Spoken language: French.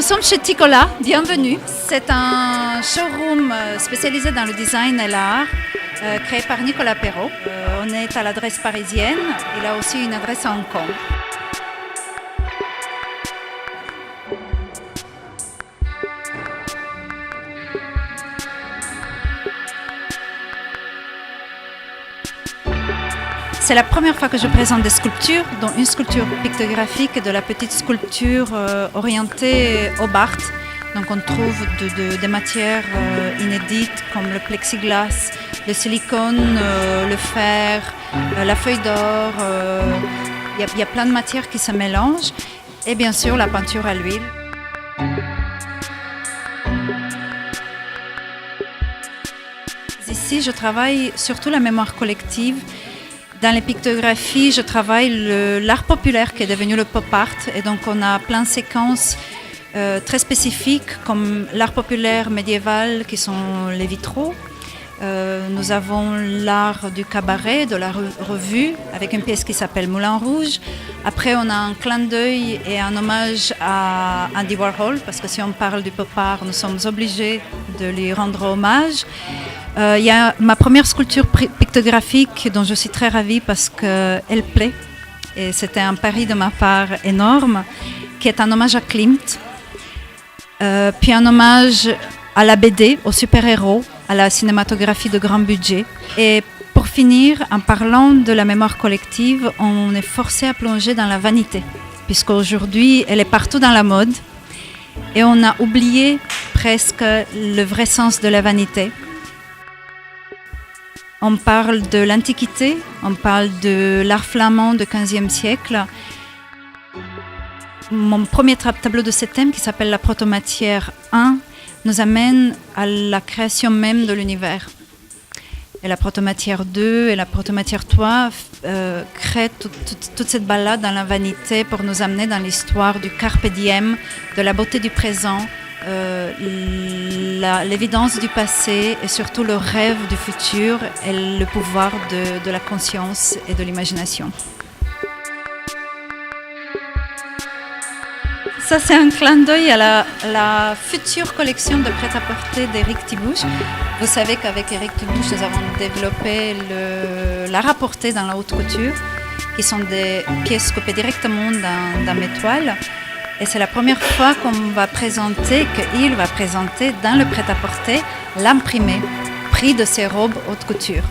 sommes chez Ticola, bienvenue. C'est un showroom spécialisé dans le design et l'art, créé par Nicolas Perrault. On est à l'adresse parisienne, il a aussi une adresse à Hong Kong. C'est la première fois que je présente des sculptures, dont une sculpture pictographique et de la petite sculpture orientée au Bart. Donc on trouve des matières inédites comme le plexiglas, le silicone, le fer, la feuille d'or. Il y a plein de matières qui se mélangent. Et bien sûr la peinture à l'huile. Ici, je travaille surtout la mémoire collective. Dans les pictographies, je travaille l'art populaire qui est devenu le pop art. Et donc, on a plein de séquences très spécifiques comme l'art populaire médiéval qui sont les vitraux. Nous avons l'art du cabaret, de la revue, avec une pièce qui s'appelle Moulin Rouge. Après, on a un clin d'œil et un hommage à Andy Warhol, parce que si on parle du pop art, nous sommes obligés de lui rendre hommage. Il y a ma première sculpture pictographique dont je suis très ravie parce qu'elle plaît. Et c'était un pari de ma part énorme, qui est un hommage à Klimt. Puis un hommage à la BD, aux super-héros, à la cinématographie de grand budget. Et pour finir, en parlant de la mémoire collective, on est forcé à plonger dans la vanité, puisqu'aujourd'hui, elle est partout dans la mode. Et on a oublié presque le vrai sens de la vanité. On parle de l'Antiquité, on parle de l'art flamand du XVe siècle. Mon premier tableau de ce thème, qui s'appelle la protomatière 1, nous amène à la création même de l'univers. Et la protomatière 2 et la protomatière 3 créent toute cette balade dans la vanité pour nous amener dans l'histoire du carpe diem, de la beauté du présent, l'évidence du passé et surtout le rêve du futur et le pouvoir de la conscience et de l'imagination. Ça, c'est un clin d'œil à la future collection de prêt-à-porter d'Éric Thibouche. Vous savez qu'avec Éric Thibouche, nous avons développé l'art à porter dans la haute couture, qui sont des pièces coupées directement dans mes toiles. Et c'est la première fois qu'il va présenter dans le prêt-à-porter l'imprimé, pris de ses robes haute couture.